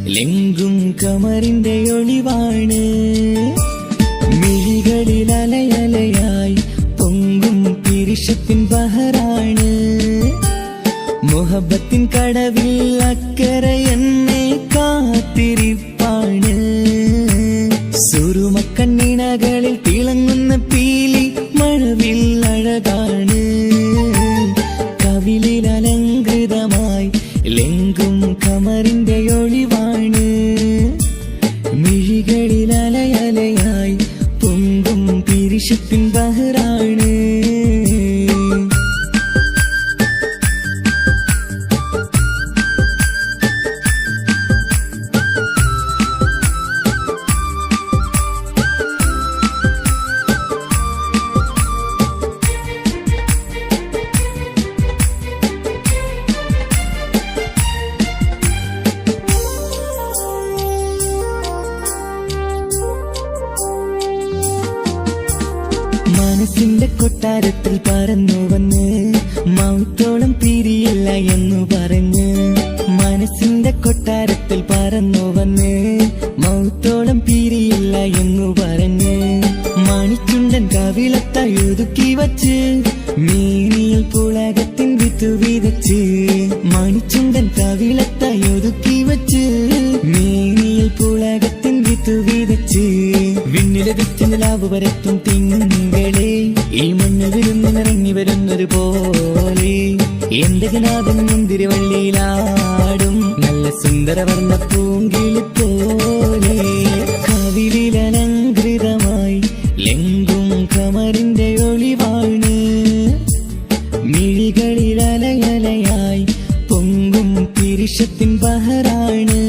ലെങ്കും കമറിന്റെ ഒളിവാണ്. മിഴികളിൽ അലയലയായി പൊങ്കും പിരിശത്തിൻ ബഹറാണ്. മുഹബത്തിൻ കടവിൽ അക്കരെ എന്നെ കാത്തിരിപ്പാണ്. സുറുമക്കണ്ണിണകളിൽ തിളങ്ങുന്ന പീലി മഴവിൽ അഴകാണ്. കവിളിൽ അലങ്കൃതമായി ലെങ്കും കമറിന്റെ ഒളിവാണ്. മിഴികളിൽ അലയലയായി പൊങ്കും പിരിശത്തിൻ ബഹറാണ്. മനസ്സിന്റെ കൊട്ടാരത്തിൽ പറന്നു വന്ന് മൗത്തോളം പിരിയില്ല എന്നു പറഞ്ഞ്. മനസ്സിന്റെ കൊട്ടാരത്തിൽ പറന്നു വന്ന് മൗത്തോളം പിരിയില്ല എന്നു പറഞ്ഞ്. മണിച്ചുണ്ടൻ കവിളത്തായി ഒതുക്കി വച്ച് മേനിയിൽ പുളകത്തിൻ വിത്തു വിതച്ച്. മണിച്ചുണ്ടൻ കവിളത്തായി ഒതുക്കി വച്ച് മേനിയിൽ പുളകത്തിൻ വിത്തു വിതച്ച്. വിണ്ണിലെത്തിച്ച് നിലാവ് വരത്തും തിങ്കളെ ഈ മണ്ണിൽ വിരുന്നിറങ്ങി വരുന്നത് പോലെ. എന്റെ കിനാവിൻ മുന്തിരിവള്ളിയിലാടും നല്ല സുന്ദരവർണ്ണ പൂങ്കിളി പോലെ. കവിളിൽ അലങ്കൃതമായി ലെങ്കും കമറിന്റെ ഒളിവാണ്. മിഴികളിൽ അലയലയായി പൊങ്കും പിരിശത്തിൻ ബഹറാണ്.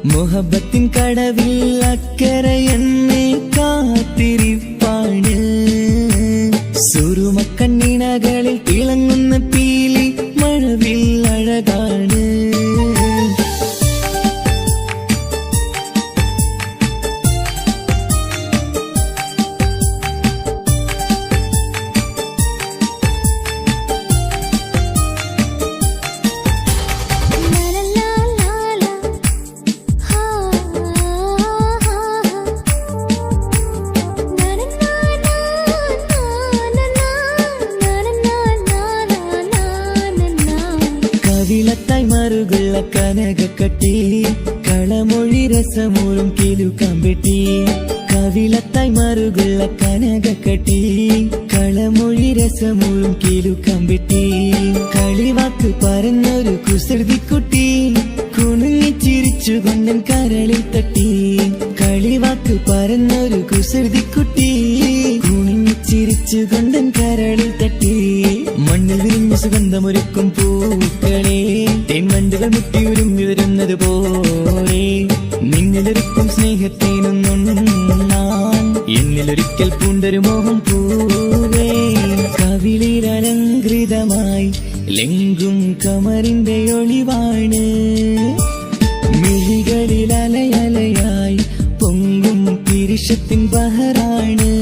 മുഹബത്തിൻ കടവിൽ അക്കരെ എന്നെ കാത്തിരിപ്പാണ്. സുറുമക്കണ്ണിണകളിൽ തിളങ്ങുന്ന പീലി മഴവിൽ അഴകാണ്. കവിളത്തായി മറുകുള്ള കനകക്കട്ടി കളമൊഴി രസമൂറും കിലുക്കാമ്പെട്ടി. കവിളത്തായി മറുകുള്ള കനകക്കട്ടി കളമൊഴി രസമൂറും കിലുക്കാമ്പെട്ടി. കളിവാക്ക് പറഞ്ഞൊരു കുസൃതിക്കുട്ടി കുണുങ്ങിച്ചിരിച്ചു കൊണ്ടൻ കരളിൽ തട്ടി. കളിവാക്ക് പറഞ്ഞൊരു കുസൃതിക്കുട്ടി കുണുങ്ങിച്ചിരിച്ചു കൊണ്ടൻ കരളിൽ തട്ടി. മണ്ണിൽ വിരിഞ്ഞ സുഗന്ധമൊരുക്കും പൂക്കളെ തെന്മണ്ടുകൾ മുട്ടിയുരുമ്പി വരുന്നത് പോലെ. നിന്നിലൊരുക്കും സ്നേഹത്തേനൊന്നുണ്ണാൻ എന്നിലൊരിക്കൽ പൂണ്ടൊരു മോഹം പൂവേ. കവിളിൽ അലങ്കൃതമായി ലെങ്കും കമറിന്റെ ഒളിവാണ്. മിഴികളിൽ അലയലയായി പൊങ്കും പിരിശത്തിൻ ബഹറാണ്.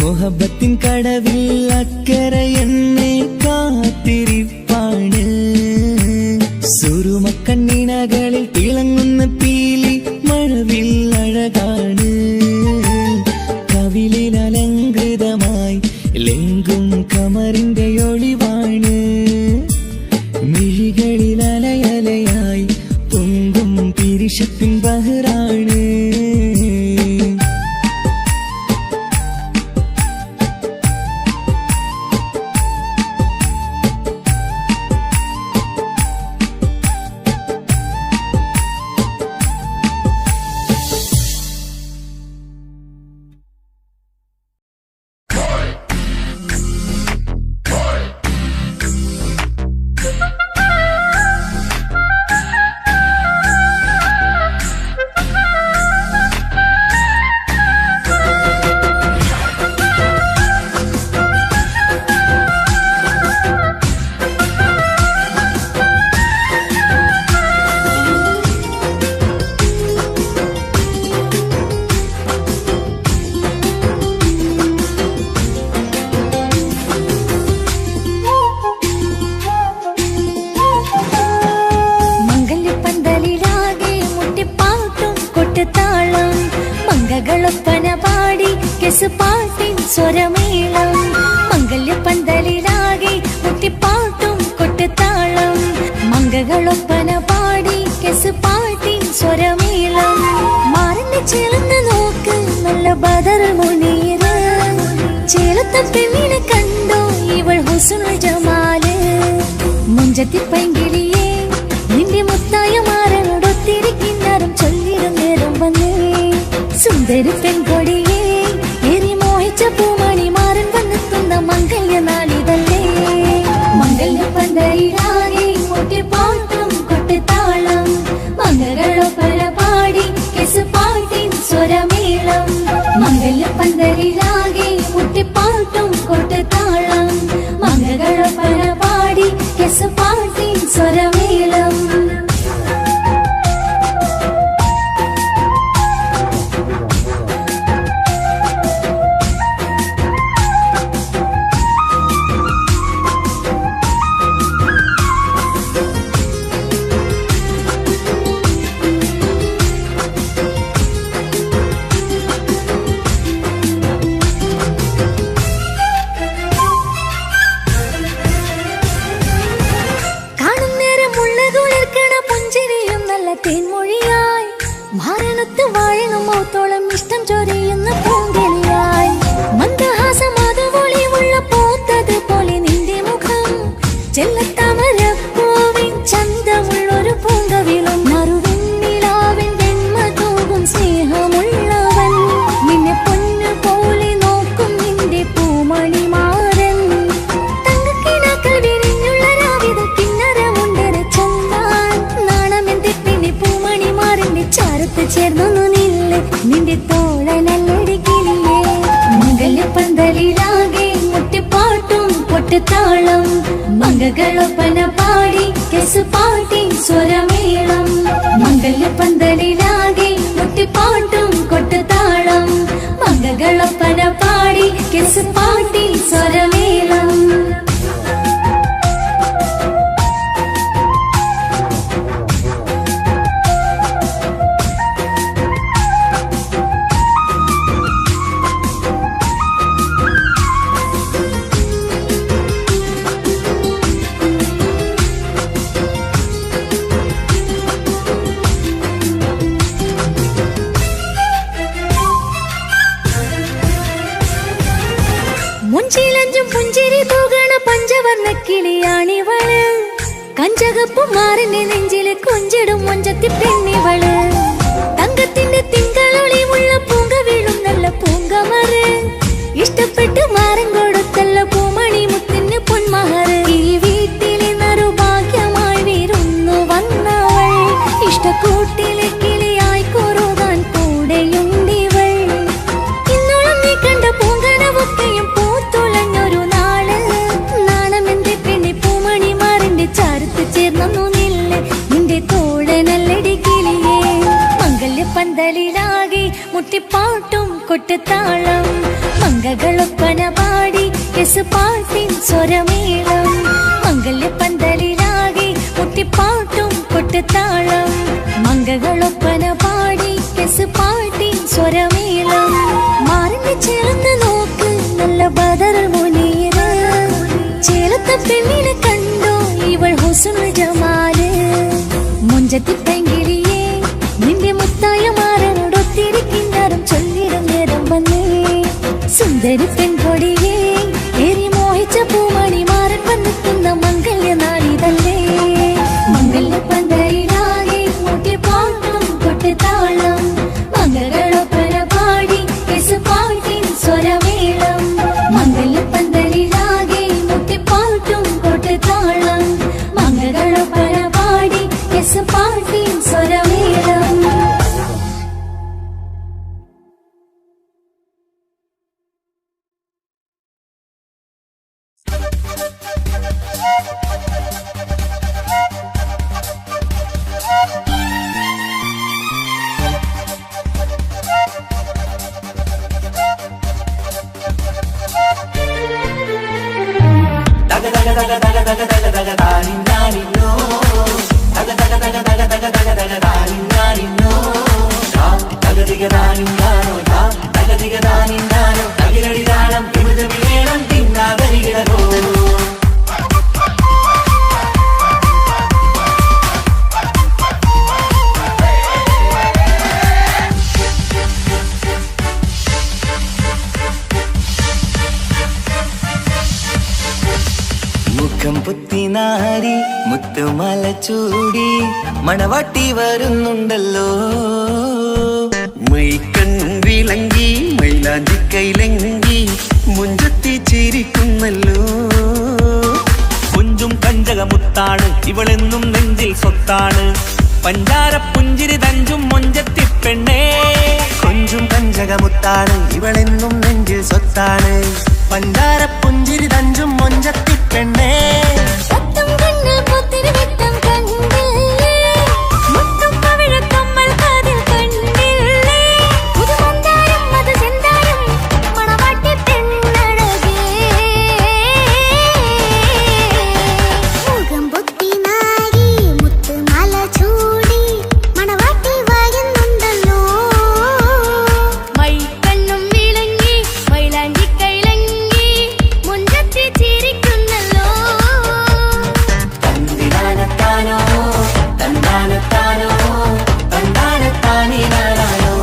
മുഹബത്തിൻ കടവിൽ അക്കരെ എന്നെ കാത്തിരിപ്പാണ്. സുറുമക്കണ്ണിണകളിൽ തിളങ്ങുന്ന പീലി മഴവിൽ അഴകാണ്. കവിളിൽ അലങ്കൃതമായി ലെങ്കും കമറിന്റെ ഒളിവാണ്. മിഴികളിൽ അലയലയായി പൊങ്കും പിരിശത്തിൻ ബഹറാണ്. സ്വരമേളം മംഗല്യപ്പന്തലിലാകെ മുട്ടിപ്പാട്ടും കൊട്ടുതാളം മംഗകളൊപ്പന പാടി കെസ് പാട്ടി സ്വരമേളം മാറിന്റെ ചേർന്ന് നോക്ക് നല്ല ബദർ മുനീറ് ചേലത്തെ പെണ്ണിനെ കണ്ടോ ഇവൾ ഹുസ്നുൽ ജമാല് മുഞ്ചത്തി പൈങ്കിളിയെ നിന്റെ മുത്തായ മാറനോടൊത്തിരിക്കുന്നതും ചൊല്ലിടും നേരം വന്നേ സുന്ദരി പെൺകൊടിയെ ഏറി മോഹിച്ച പൂമണി മാറൻ വന്നെത്തുന്ന മംഗല്യ നാളിതല്ലേ മംഗല്യപ്പന്തലിലാകെ മുട്ടിപ്പാട്ടും കൊട്ടുതാളം മംഗളൊപ്പന പാടി കെസ് പാട്ടി സ്വരമേളം മംഗല്യപ്പന്തലിലാകെ മുട്ടിപ്പാട്ടും കൊട്ടുതാളം മംഗളൊപ്പന പാടി കെസ് പാട്ടി സ്വരമേളം തേൻമൊഴിയായി മാരണത്ത് വാഴണം മൗത്തോളം ഇഷ്ടം ചൊരിയുന്ന പൂങ്കളിയായി മന്ദഹാസമാതവൊളിവുള്ള പോത്തത് പോലെ നിന്റെ മുഖം ചെല്ലത്താമരപ്പൂവിൻ ചന്തമുള്ളൊരു പൂങ്കവിളും നറുവെണ്ണിലാവിൻ വെണ്മ തൂകും സ്നേഹമുള്ളവൻ നിന്നെ പൊന്നു പോലെ നോക്കും നിന്റെ പൂമണി മാറൻ തങ്കക്കിനാക്കൾ വിരിഞ്ഞുള്ള രാവിത കിന്നരമുണ്ടര ചന്താൻ നാണമെന്റെ പൂമണി മാറിന്റെ ചാരത്ത് ചേർന്നു നില്ല് നിന്റെ തോഴനല്ലടിക്കില്ലേ മംഗല്യപ്പന്തലിലാകെ മുട്ടിപ്പാട്ടും കൊട്ടുതാളം മംഗകളൊപ്പന പാടി കെസ് പാട്ടി സ്വരമേളം മംഗല്യപ്പന്തലിലാകെ മുട്ടിപ്പാട്ടും കൊട്ടുതാളം മംഗകളൊപ്പന പാടി കെസ് പാട്ടി സ്വരമേളം മുഞ്ചിലഞ്ചും പുഞ്ചിരി തൂകണ പഞ്ചവർണ്ണ കിളിയാണിവള് കഞ്ചകപ്പു മാറിന്റെ നെഞ്ചില് കൊഞ്ചിടും മൊഞ്ചത്തി പെണ്ണിവള് തങ്കത്തിന്റെ തിങ്കളൊളിവുള്ള പൂങ്ക വീഴും നല്ല പൂങ്കമറ് ഇഷ്ടപ്പെട്ട് മാറൻ കൊടുത്തല്ല പൂമണി മുത്തിന് പൊന്മഹറ് ഈ വീട്ടിലെ നറുഭാഗ്യമായി വീരുന്നു വന്നവൾ ഇഷ്ടക്കൂട്ടിലെ കിളിയായി കൊറുകാൻ കൂടെയുണ്ടിവൾ ഇന്നോളം നീ കണ്ട പൂങ്കനവൊക്കെയും പൂത്തുളഞ്ഞൊരു നാള് നാണമെന്റെ പെണ്ണി പൂമണി മാറിന്റെ ചാരത്ത് ചേർന്നു നില്ല് നിന്റെ തോഴനല്ലടി കിളിയേ മംഗല്യപ്പന്തലിലാകെ മുട്ടിപ്പാട്ടും കൊട്ടുതാളം മംഗകളൊപ്പന പാടി കെസ് പാട്ടി സ്വരമേളം മംഗല്യപ്പന്തലിലാകെ മുട്ടിപ്പാട്ടും കൊട്ടുതാളം മംഗകളൊപ്പന പാടി കെസ് പാട്ടി സ്വരമേളം മാറിന്റെ ചേർന്ന് നോക്ക് നല്ല ബദർ മുനീറ് ചേലത്തെ പെണ്ണിനെ കണ്ടോ ഇവൾ ഹുസ്നുൽ ജമാല് മുഞ്ചത്തി പൈങ്കിളിയെ നിന്റെ മുത്തായ മാറനോടൊത്തിരിക്കുന്നതും ചൊല്ലിടും നേരം വന്നേ സുന്ദരി പെൺകൊടിയെ ഏറി മോഹിച്ച പൂമണി മാറൻ വന്നെത്തുന്ന മംഗല്യ നാളിതല്ലേ മംഗല്യപ്പന്തലിലാകെ മുട്ടിപ്പാട്ടും കൊട്ടുതാളം മംഗളൊപ്പന പാടി കെസ് പാട്ടി സ്വരമേളം മംഗല്യപ്പന്തലിലാകെ മുട്ടിപ്പാട്ടും കൊട്ടുതാളം മംഗളൊപ്പന പാടി കെസ് പാട്ടി സ്വരമേളം Tagadikadanim, കമാരാരി മുത്തുമാല ചൂടി മണവാട്ടി വരുന്നുണ്ടല്ലോ. മൈക്കണ്ണും വിളങ്ങി മൈലാഞ്ചി കൈലങ്കി മുഞ്ചത്തി ചിരിക്കുന്നല്ലോ. കുഞ്ചും കഞ്ചകമുത്താണ് ഇവളെന്നും നെഞ്ചിൽ സ്വത്താണ്. പഞ്ചാര പുഞ്ചിരി തഞ്ചും മൊഞ്ചത്തി പെണ്ണേ. കൊഞ്ചും കഞ്ചകമുത്താണ് ഇവളെന്നും നെഞ്ചിൽ സ്വത്താണ്. പഞ്ചാര പുഞ്ചിരി തഞ്ചും മൊഞ്ചത്തി പെണ്ണേ. സത്തം കണ്ണിൽ പുത്തിരി വിത്തം കണ്ടില്ലേ, മുത്തും പവിഴക്കമ്മൽ കാതിൽ കണ്ടില്ലേ, പുതുമന്ദാരം മധു ചെന്താരം മണവാട്ടി പെണ്ണഴകേ. മുഖം പൊത്തി നാരി മുത്തുമാല ചൂടി മണവാട്ടി വരുന്നുണ്ടല്ലോ. മൈക്കണ്ണും വിളങ്ങി മൈലാഞ്ചി കൈലങ്കി മുഞ്ചത്തി ചിരിക്കുന്നല്ലോ. തന്തിനാനത്താനോ തന്താനത്താനോ തന്താനത്താനിനാനോ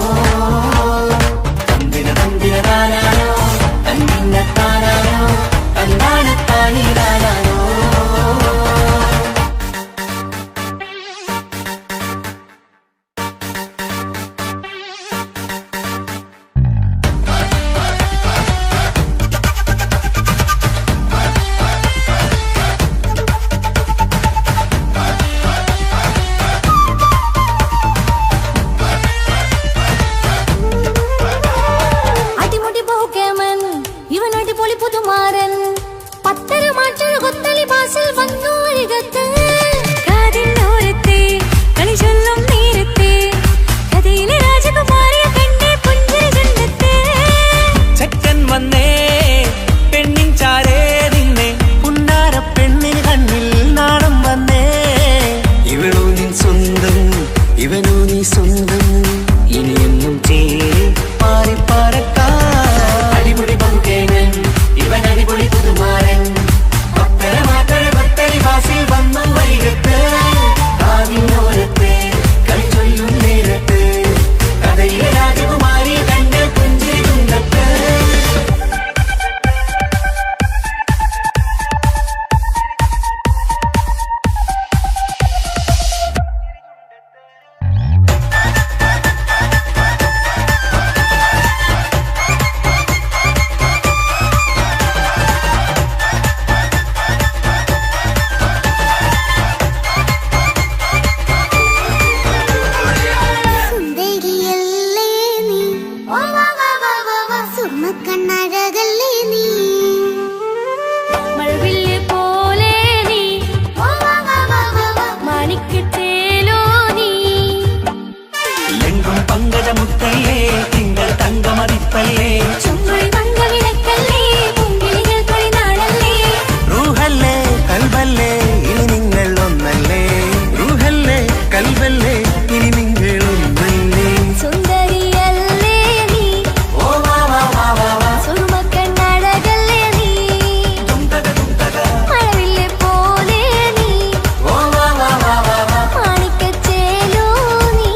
തന്തിന തന്തിനാനോ തന്തിന്നത്താനോ തന്താനത്താനിനാനോ. അടിമുടി ബഹുകേമൻ ഇവൻ അടിപൊളി പുതുമാരൻ. പത്തര മാറ്റൊരു കൊത്തളി ബാസിൽ വന്നു അരികത്ത്. കാതിനോരത്തെ കളി ചൊല്ലും നേരത്തെ കഥയിലെ രാജകുമാരിയെ കണ്ടേ പുഞ്ചിരി ചുണ്ടത്തെ. ചെക്കൻ വന്നേ പെണ്ണിൻ ചാരേ നിന്നെ. പുന്നാര പെണ്ണിന് കണ്ണിൽ നാണം വന്നേ. ഇവളോ നീ സ്വന്തം ഇവനോ നീ സ്വന്തം. ഇനിയൊന്നും ചേരി പാറി പറക്കാം. അടിപൊളി പങ്കുകേമൻ ഇവൻ അടിപൊളി പുതുമാരൻ. പത്തര മാറ്റൊരു കൊത്തളി ബാസിൽ വന്നു വൈകത്ത്. കാവിനോരത്ത് കളി ചൊല്ലും നേരത്ത് കഥയിലെ രാജകുമാരി കണ്ട് പുഞ്ചിരി തുണ്ടത്ത്. സുന്ദരിയല്ലേ നീ, സുർമ്മക്കണ്ണഴകല്ലേ നീ, മഴവില്ല് പോലെ നീ, മാണിക്കത്തേലോ നീ. എങ്കും പങ്കജമുത്തല്ലേ തിങ്കൾ തങ്കമതിപ്പല്ലേ. ചുങ്കുഴി മംഗവിളക്കല്ലേ, പൂങ്കിളികൾ തൊഴിനാടല്ലേ. റൂഹല്ലേ കൽബല്ലേ ഇനി നിങ്ങൾ ഒന്നല്ലേ. റൂഹല്ലേ കൽബല്ലേ ഇനി നിങ്ങൾ ഒന്നല്ലേ. സുന്ദരിയല്ലേ നീ, സുർമ്മക്കണ്ണഴകല്ലേ നീ, മഴവില്ല് പോലെ നീ, മാണിക്കച്ചേലോ നീ.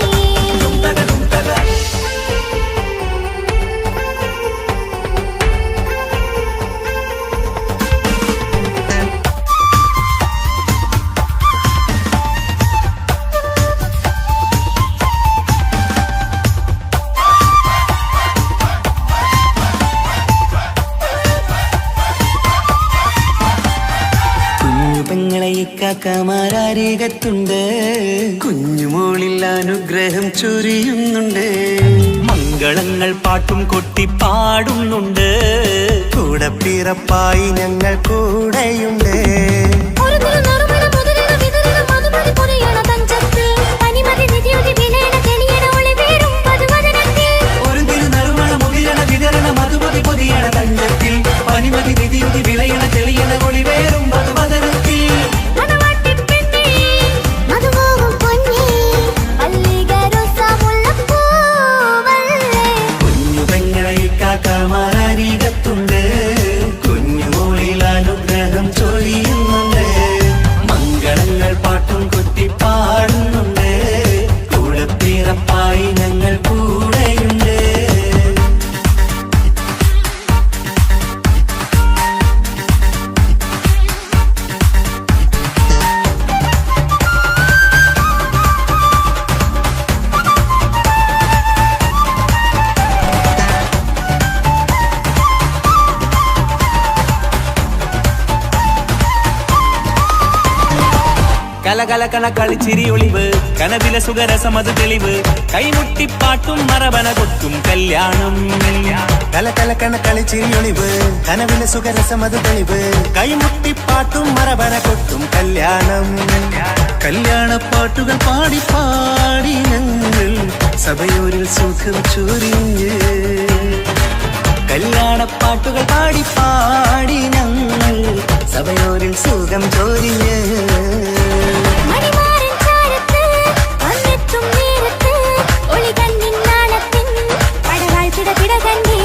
കുഞ്ഞു പെങ്ങളെ ഇക്കാക്കമാരാരികത്തുണ്ട്. കുഞ്ഞുമോളിൽ അനുഗ്രഹം ചൊരിയുന്നുണ്ട്. മംഗളങ്ങൾ പാട്ടും കൊട്ടി പാടുന്നുണ്ട്. കൂടെ പിറപ്പായി ഞങ്ങൾ കൂടെയുണ്ട്. ഒരു തിരുനറുമണ മുതിരണ വിതരണ മധുമതി പൊരിയണ തഞ്ചത്തിൽ, പനിമതി നിധിയുതി വിലയണ തെളിയണ ഒളിവേറും വധുവദനത്തിൽ. ഒരു തിരുനറുമണ മുതിരണ വിതരണ മധുമതി പൊതിയണ തഞ്ചത്തിൽ, പനിമതി നിധിയുതി വിളയണ തെളിയണ ഒളിവേറും മധുവദനത്തിൽ. മണവാട്ടി പെണ്ണേ, മധുപോകും പൊന്നേ, മല്ലികരൊസ മുല്ലപ്പൂവല്ലേ. കുഞ്ഞു പെങ്ങളെ ഇക്കാക്കമാരാരികത്തുണ്ട്. കുഞ്ഞുമോളിൽ അനുഗ്രഹം ചൊരിയുന്നുണ്ട്. കലകലകണ കളിച്ചിരി ഒളിവ് കനവിലെ സുഖരസമത് തെളിവ് കൈമുട്ടിപ്പാട്ടും മറവന കൊട്ടും കല്യാണം കലകലകണ കളിച്ചിരിയൊളിവ് കനവിലെ സുഖരസമത് തെളിവ് കൈമുട്ടിപ്പാട്ടും മറവന കൊട്ടും കല്യാണം കല്യാണപ്പാട്ടുകൾ പാടി പാടി ഞങ്ങൾ സഭയോരിൽ സുഖം ചൊരിഞ്ഞ് കല്യാണപ്പാട്ടുകൾ പാടി പാടി ഞങ്ങൾ സഭയോരിൽ സുഖം ചൊരിഞ്ഞ് മണിമാരൻ ചാരത്ത് വന്നെത്തും നേരത്ത് ഒളികണ്ണിൻ നാളത്തിൻ പടവാൾ പിടപിട കണ്ടേ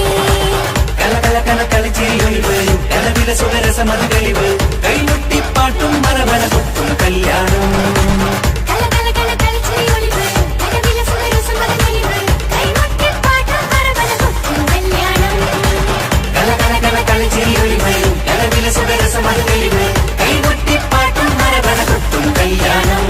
കലകലകണ കളിച്ചിരി ഒളിവ് കനവിലെ സുഖരസമത് തെളിവ് കൈമുട്ടിപ്പാട്ടും മറവന കൊട്ടും കല്യാണം കലകലകണ കളിച്ചിരി ഒളിവ് കനവിലെ സുഖരസമത് തെളിവ് കൈമുട്ടിപ്പാട്ടും മറവന കൊട്ടും കല്യാണം കലകലകണ കളിച്ചിരി ഒളിവ് കനവിലെ സുഖരസമത് തെളിവ് കൈമുട്ടിപ്പാട്ടും മറവന കൊട്ടും കല്യാണം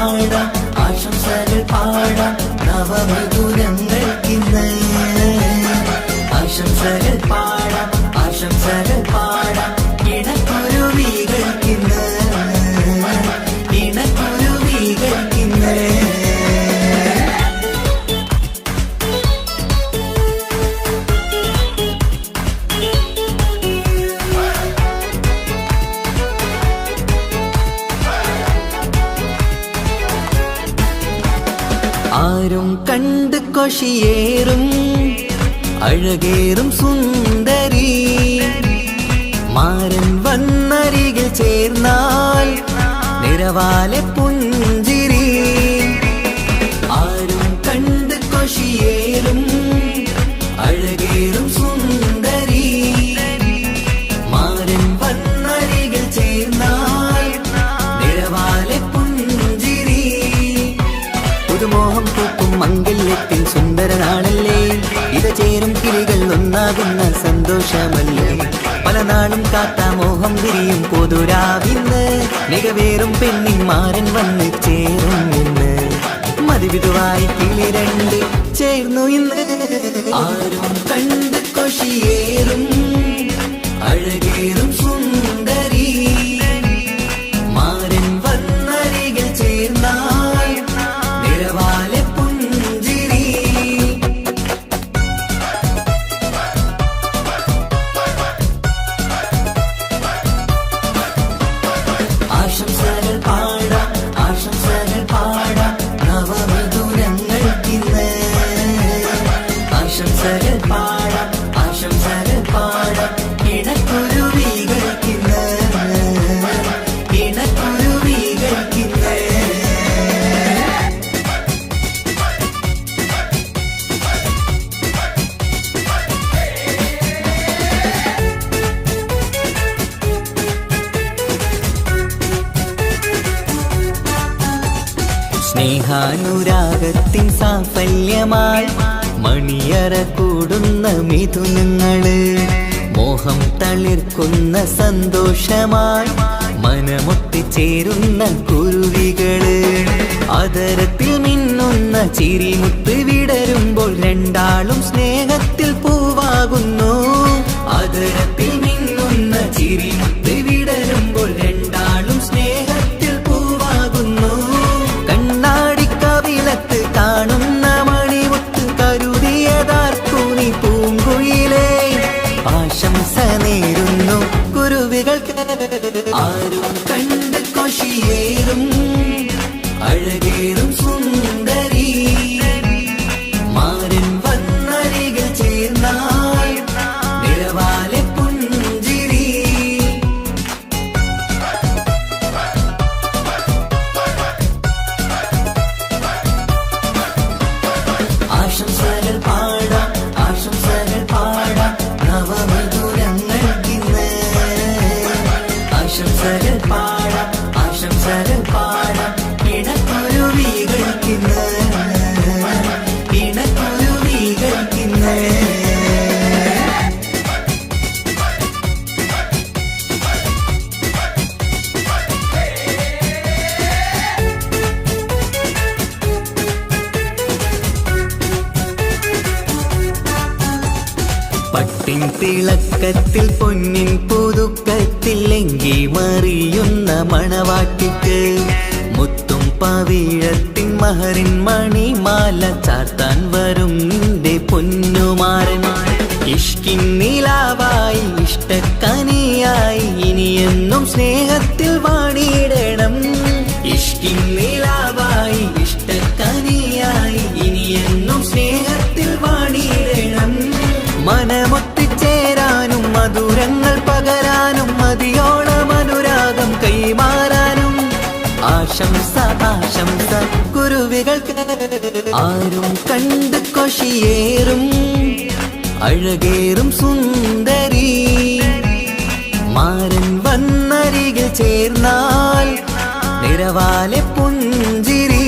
പാടാം ആശംസകൾ പാടാം നവമധുരങ്ങൾക്കിന്ന് ആശംസകൾ പാടാം ആശംസകൾ പാടാം ഇണക്കുരുവികൾക്കിന്ന് ഇണക്കുരുവികൾക്കിന്ന് ആരും കണ്ട് കൊഷിയേറും അഴകേറും സുന്ദരി മാരൻ വന്നരികിൽ ചേർന്നാൽ നിറവാലെ പുഞ്ചിരി ആരും കണ്ട് കൊഷിയേറും അഴകേറും സുന്ദരി മാരൻ വന്നരികിൽ ചേർന്നാൽ നിറവാലെ പുഞ്ചിരി പുതുമോഹം പൂക്കും മംഗല്യത്തിൻ സുന്ദരനാണല്ലേ ഇത് ചേരും കിളികൾ ഒന്നാകുന്ന സന്തോഷമല്ലേ പല നാളും കാത്ത മോഹം വിരിയും പൊതുരാവിന്ന് മികവേറും പെണ്ണിൻ മാരൻ വന്ന് ചേരും ഇന്ന് മതിവിധുവായി കിളി രണ്ട് ചേർന്നു ഇന്ന് ആരും കണ്ട് കൊഷിയേറും അഴകേറും സുന്ദരി മാരൻ വന്നരികിൽ ചേർന്നാൽ നിറവാലെ പുഞ്ചിരി ആശംസകൾ പാടാം ആശംസകൾ പാടാം നവമധുരങ്ങൾക്കിന്ന് ആശംസകൾ പാടാം ആശംസകൾ പാടാം ഇണക്കുരുവികൾക്കിന്ന് ഇണക്കുരുവികൾക്കിന്ന് സ്നേഹാനുരാഗത്തിൻ സാഫല്യമായി മണിയറ കൂടുന്ന മിഥുനങ്ങള് മോഹം തളിർക്കുന്ന സന്തോഷമായി മനമൊട്ടിച്ചേരുന്ന കുരുവികള് അതരത്തിൽ മിന്നുന്ന ചിരിമുത്ത് വിടരുമ്പോൾ രണ്ടാളും സ്നേഹത്തിൽ പൂവാകുന്നു അതരത്തിൽ മിന്നുന്ന ചിരിമുത്ത് വിടരുമ്പോൾ രണ്ടാളും സ്നേഹത്തിൽ പൂവാകുന്നു കണ്ണാടിക്കവിളത്ത് കാണുന്ന മണിമുത്ത് കരുതിയതാർക്കുനി പൂങ്കുയിലേ ആശംസ നേരുന്നു കുരുവികൾക്ക് ആരും കണ്ട് കൊഷിയേറും അഴകേറും സുന്ദരി മാരൻ വന്നരികിൽ ചേർന്നാൽ നിറവാലെ പുഞ്ചിരി ആശംസകൾ പാടാം ആശംസകൾ പാടാം നവമധുരങ്ങൾക്കിന്ന് ആശംസകൾ പാടാം ആശംസകൾ പാടാം ഇണക്കുരുവികൾക്കിന്ന് ഇണക്കുരുവികൾക്കിന്ന് പട്ടിൻ തിളക്കത്തിൽ പൊന്നിൻ പുതുക്കത്തിൽ എങ്കി മറിയുന്ന മണവാട്ടിക്ക് മുത്തും പവിഴത്തിൻ മഹറിൻ മണിമാല ചാർത്താൻ വരും നിന്റെ പൊന്നുമാരൻ ഇഷ്കിൻ നിലാവായി ഇഷ്ടക്കനിയായി ഇനിയെന്നും സ്നേഹത്തിൽ വാണിയിടണം ഇഷ്കിൻ നിലാവായി ഇഷ്ടക്കനിയായി ഇനിയെന്നും സ്നേഹത്തിൽ വാണിയിടണം മനമൊത്തിച്ചേരാനും മധുരങ്ങൾ പകരാനും മതിയോളം അനുരാഗം കൈമാറാനും ആശംസ ആശംസ കുരുവികൾക്ക് ആരും കണ്ട് കൊഷിയേറും അഴകേറും സുന്ദരി മാരൻ വന്നരികിൽ ചേർന്നാൽ നിറവാലെ പുഞ്ചിരി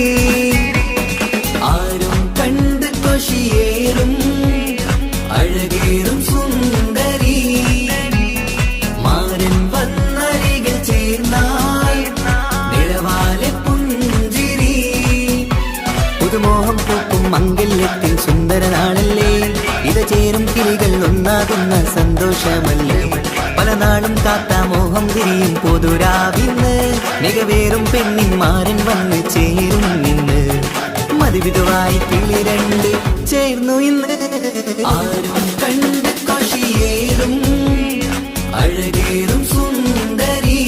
ആരും കണ്ട് കൊഷിയേറും അഴകേറും സുന്ദരി മാരൻ വന്നരികിൽ ചേർന്നാൽ നിറവാലെ പുഞ്ചിരി പുതുമോഹം പൂക്കും മംഗല്യത്തിൻ സുന്ദര നാളല്ലേ ഇത് ചേരും കിളികൾ ഒന്നാകുന്ന സന്തോഷമല്ലേ പല നാളും കാത്ത മോഹം തിരിയും പൊതുരാവിന്ന് മികവേറും പെണ്ണിൻ മാരൻ വന്ന് ചേരും ഇന്ന് മതിവിധുവായി കിളി രണ്ട് ചേർന്നു ഇന്ന് ആരും കണ്ട് കൊഷിയേറും അഴകേറും സുന്ദരി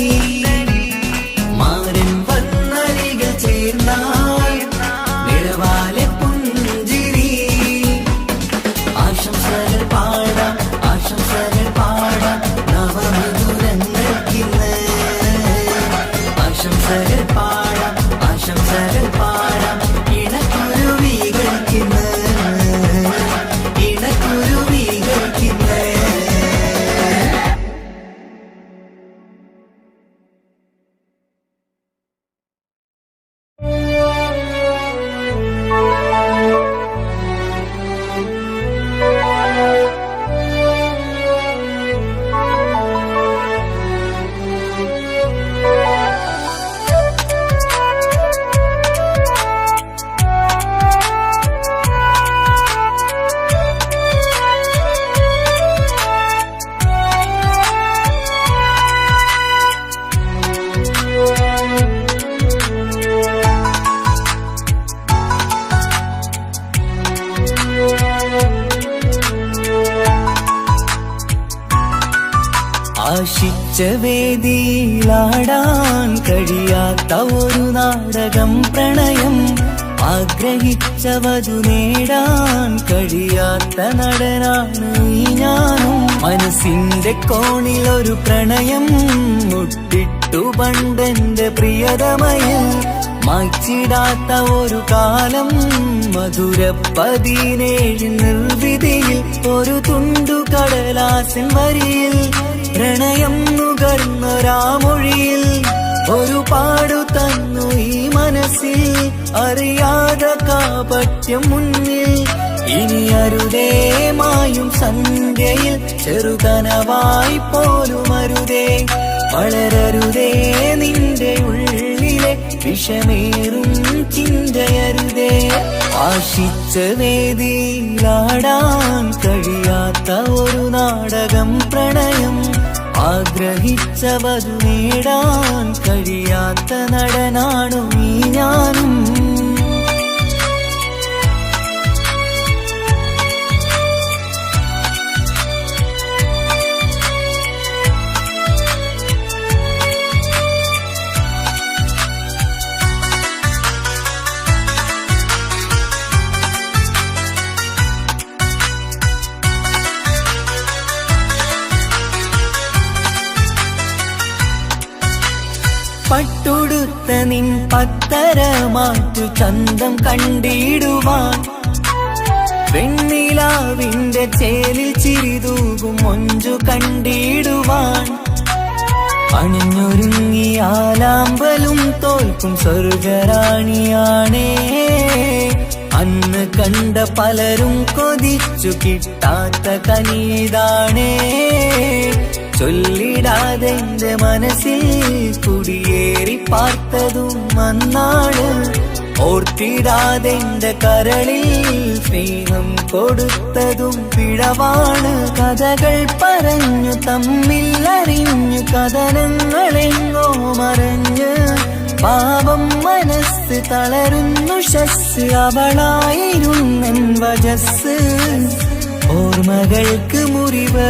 മാരൻ വന്നരികൾ ചേർന്നാൽ നിറവാലെ പുഞ്ചിരി ആശംസകൾ പാടാം നവമധുരങ്ങൾക്കിന്ന് ആശംസകൾ പാടാം ഇണക്കുരുവികൾക്കിന്ന് ആശിച്ച വേദിയിലാടാൻ കഴിയാത്ത ഒരു നാടകം പ്രണയം ആഗ്രഹിച്ച വധു നേടാൻ കഴിയാത്ത നടനാണ് ഈ ഞാനും മനസ്സിന്റെ കോണിൽ ഒരു പ്രണയം മുട്ടിട്ടു പണ്ടെന്റെ പ്രിയതമയിൽ മായ്ച്ചിടാത്ത ഒരു കാലം മധുര 17 നിർവിധിയിൽ ഒരു തുണ്ടു കടലാസിൻ വരിയിൽ പ്രണയം നുകർന്നൊരാമൊഴിയിൽ ഒരു പാടു തന്നു ഈ മനസ്സിൽ അറിയാതെ കാപട്യം മുന്നിൽ ഇനി അരുതേ മായും സന്ധ്യയിൽ ചെറുകനവായി പോലും അരുതേ വളരരുതേ നിന്റെ ഉള്ളിലെ വിഷമേറും ചിന്തയരുതേ ആശിച്ച വേദിയിലാടാൻ കഴിയാത്ത ഒരു നാടകം പ്രണയം ആഗ്രഹിച്ച വധു നേടാൻ കഴിയാത്ത നടനാണു ഈ ഞാനും പട്ടുടുത്ത നിൻ പത്തരമാറ്റു ചന്തം കണ്ടിടുവാൻ വെണ്ണിലാവിന്റെ ചേലിൽ ചിരിതൂകും മൊഞ്ചു കണ്ടിടുവാൻ അണിഞ്ഞൊരുങ്ങിയാലാമ്പലും തോൽക്കും സ്വർഗറാണിയാണേ അന്ന് കണ്ട പലരും കൊതിച്ചു കിട്ടാത്ത കനീതാണേ ചൊല്ലിടാതെ എന്റെ മനസ്സിൽ കുടിയേറി പാർത്തതും അന്നാണ് ഓർത്തിടാതെ എന്റെ കരളിൽ സ്നേഹം കൊടുത്തതും പിഴവാണ് കഥകൾ പറഞ്ഞു തമ്മിൽ അറിഞ്ഞു കഥനങ്ങളെങ്ങോ മറഞ്ഞ് പാപം മനസ്സ് തളരുന്നു ശസ് അവളായിരുന്നെൻ വജസ് ഓർമ്മകൾക്ക് മുറിവ്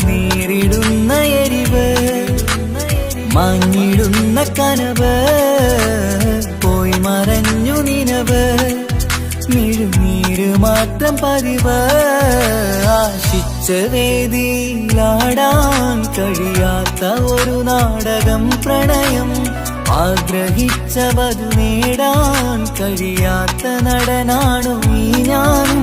നേരിടുന്ന എരിവ് മാഞ്ഞിടുന്ന കനവ് പോയി മറഞ്ഞു നിനവ് മിഴുനീര് മാത്രം പതിവ് ആശിച്ച വേദിയിലാടാൻ കഴിയാത്ത ഒരു നാടകം പ്രണയം ആഗ്രഹിച്ച വധു നേടാൻ കഴിയാത്ത നടനാണു ഈ ഞാനും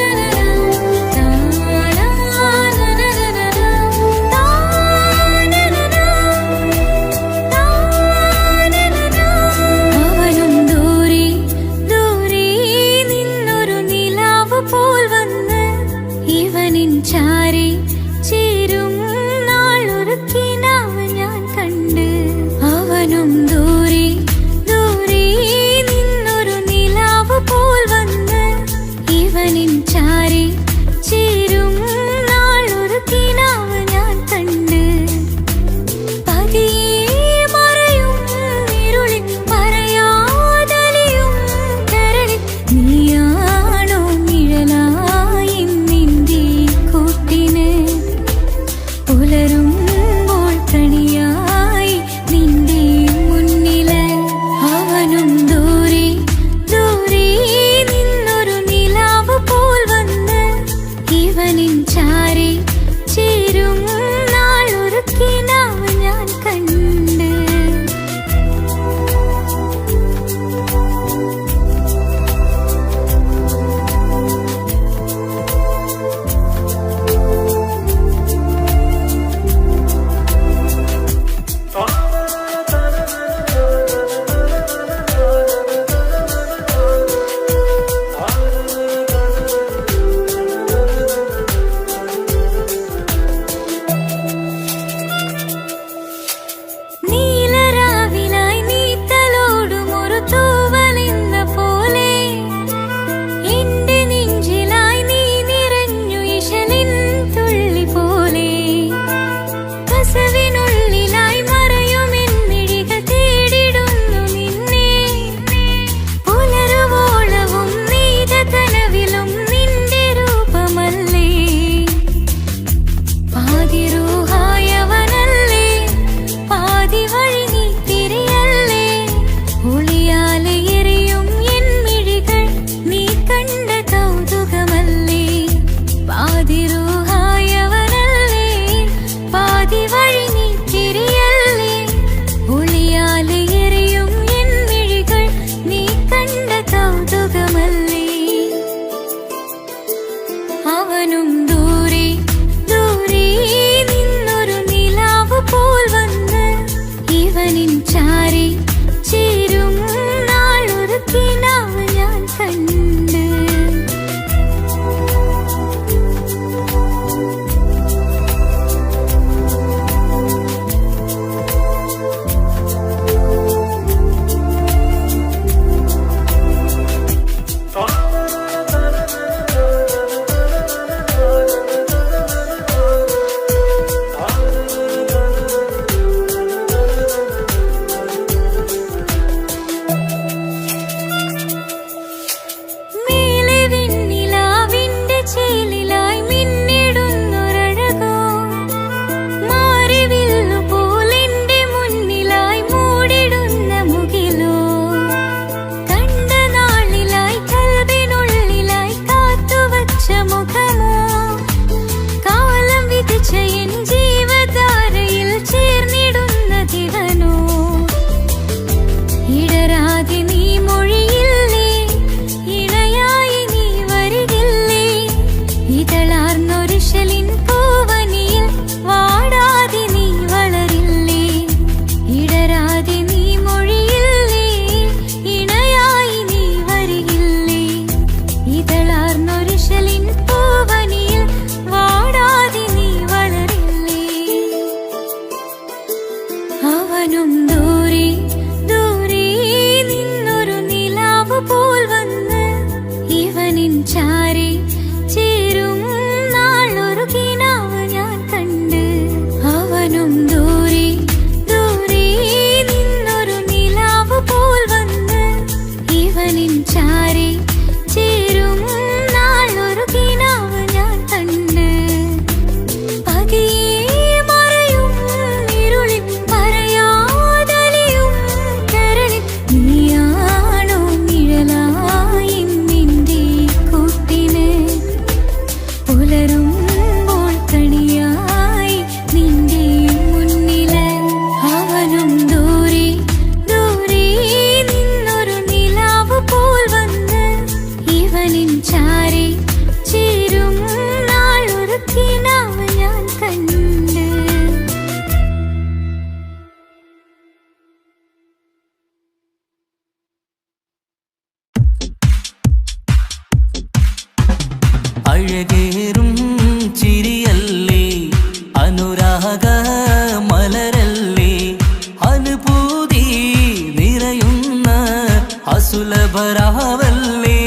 അവനും ദൂരെ ദൂരെ നിന്നൊരു നിലാവ് പോൽ വന്ന് ഇവനിൻ ചാരി ചേരും നാളൊരു കിനാവ് ഞാൻ കണ്ട്. അവനും ദൂരെ ദൂരെ നിന്നൊരു നിലാവ് പോൽ വന്ന് ഇവനിൻ ചാരി ചേരും നാളൊരു കിനാവ് ഞാൻ കണ്ട്. അവനും ദൂരെ ദൂരെ നിന്നൊരു നിലാവ് പോൽ വന്ന് ഇവനിൻ ചാരി ചേരും നാളൊരു കിനാവ് ഞാൻ കണ്ട്. പതിയെ മറയും ഇരുളിൽ പറയാതലിയും കരളിൽ നീയാണോ നിഴലായി നിന്റെ കൂട്ടിന് പുലരുമ്പോൾ കണിയായി നിന്റെ മുന്നില്. അവനും ദൂരെ ദൂരെ നിന്നൊരു നിലാവ് പോൽ വന്ന് ഇവനിൻ ചാരി ചേരും നാളൊരു കിനാവ് ഞാൻ കണ്ട്. അഴകേറും ചിരിയല്ലേ അനുരാഗ മലരല്ലേ അനുഭൂതി നിറയുന്ന അസുലഭരാവല്ലേ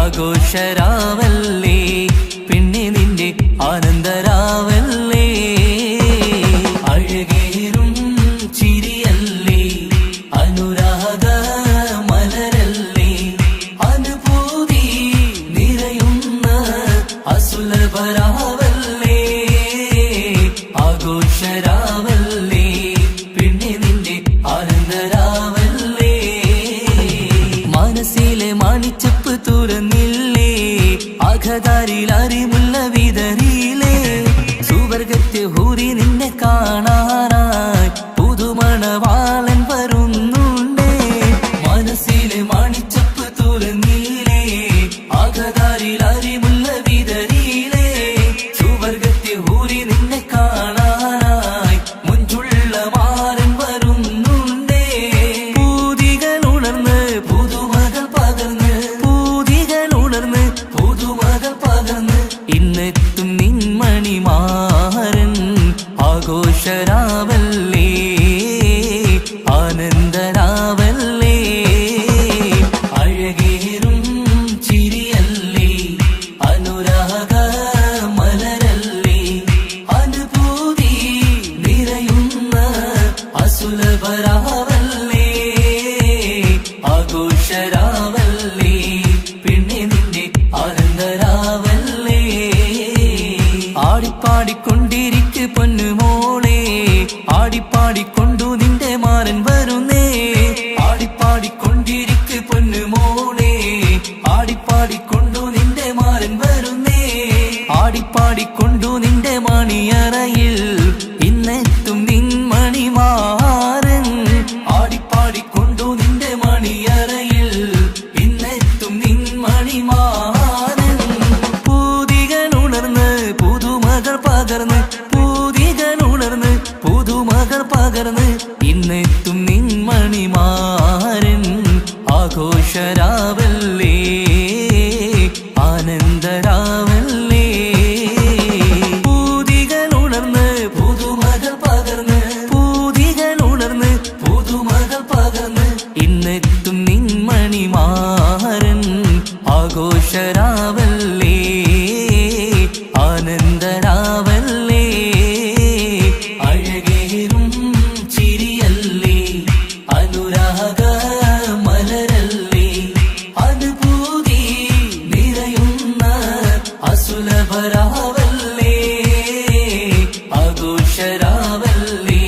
ആഘോഷരാവല്ലേ പിന്നെ നിന്റെ ആനന്ദരാവല്ലേ. അഴകേറും ചിരിയല്ലേ അനുരാഗ മലരല്ലേ അനുഭൂതി നിറയുന്ന അസുലഭരാവല്ലേ ആഘോഷരാവല്ലേ പിന്നെ നിന്റെ ആനന്ദരാവല്ലേ. മനസ്സിലെ മാണിച്ചപ്പ് തുറന്നില്ലേ അഘതാരിൽ അറിമുള്ള വിതറിയില്ലേ സുവർഗത്തെ ഹൂറി നിന്നെ കാണാനായി പുതുമണവാളൻ വരുന്നുണ്ടേ. മനസ്സിലെ മാണിച്ചപ്പ് തുറന്നില്ലേ അഘതാരിൽ അറിമുള്ള വിതറിയില്ലേ സുവർഗത്തെ ഹൂറി നിന്നെ കാണാനായി മുഞ്ചുള്ള മാരൻ വരുന്നുണ്ടേ. പൂതികൾ ഉണർന്ന് പുതുമകൾ പകർന്ന് പൂതികൾ ഉണർന്ന് പുതുമകൾ പകർന്ന് ഇന്നെത്തും നിൻമണിമാരൻ ആഘോഷരാവല്ലേ ആനന്ദരാവല്ലേ. അഴകേറും ചിരിയല്ലേ സന്തോഷരാവല്ലേ ആനന്ദരാവല്ലേ അഴകേറും ചിരിയല്ലേ അനുരാഗ മലരല്ലേ അനുഭൂതി നിറയുന്ന അസുലഭരാവല്ലേ ആഘോഷരാവല്ലേ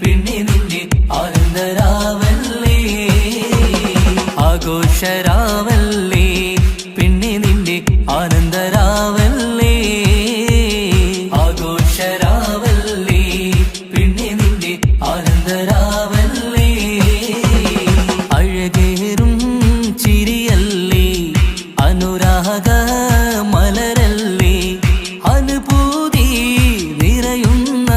പിന്നെ നിന്റെ ആനന്ദരാവല്ലേ ആഘോഷരാവല്ലേ പിന്നെ നിന്റെ ആനന്ദരാവല്ലേ ആഘോഷരാവല്ലേ പിന്നെ നിന്റെ ആനന്ദരാവല്ലേ അഴകേറും ചിരിയല്ലേ അനുരാഗ മലരല്ലേ അനുഭൂതി നിറയുന്ന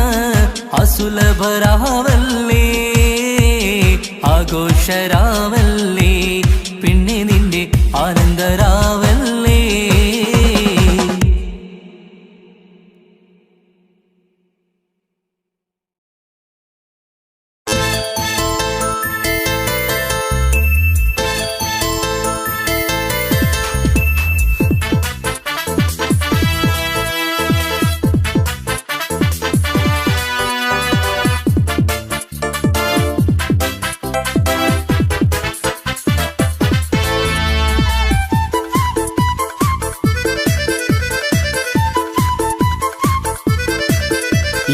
അസുലഭരാവല്ലേ ആഘോഷരാവല്ലേ പിന്നെ നിന്റെ ആനന്ദരാവല്ലേ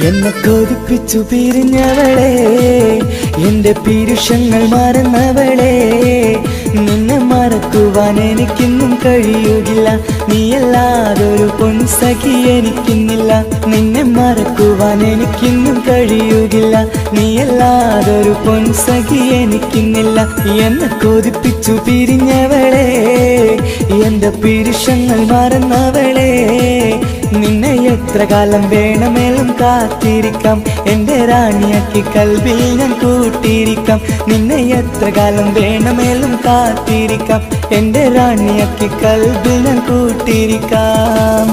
എന്നെ കൊതിപ്പിച്ചു പിരിഞ്ഞവളെ എന്റെ പീരുഷങ്ങൾ മറന്നവളെ നിന്നെ മറക്കുവാൻ എനിക്കിന്നും കഴിയുകില്ല നീയല്ലാതൊരു പൊൻസഖി എനിക്കിന്നില്ല നിന്നെ മറക്കുവാൻ എനിക്കിന്നും കഴിയുകില്ല നീയല്ലാതൊരു പൊൻസഖി എനിക്കിന്നില്ല എന്നെ കൊതിപ്പിച്ചു പിരിഞ്ഞവളെ എന്റെ പീരുഷങ്ങൾ മറന്നവളെ നിന്നെ എത്ര കാലം വേണമെങ്കിലും കാത്തിരിക്കാം എന്റെ റാണിയാക്കി കൽവിൽ ഞാൻ കൂട്ടിയിരിക്കാം നിന്നെ എത്ര കാലം വേണമെങ്കിലും കാത്തിരിക്കാം എന്റെ റാണിയാക്കി കൽവിൽ ഞാൻ കൂട്ടിയിരിക്കാം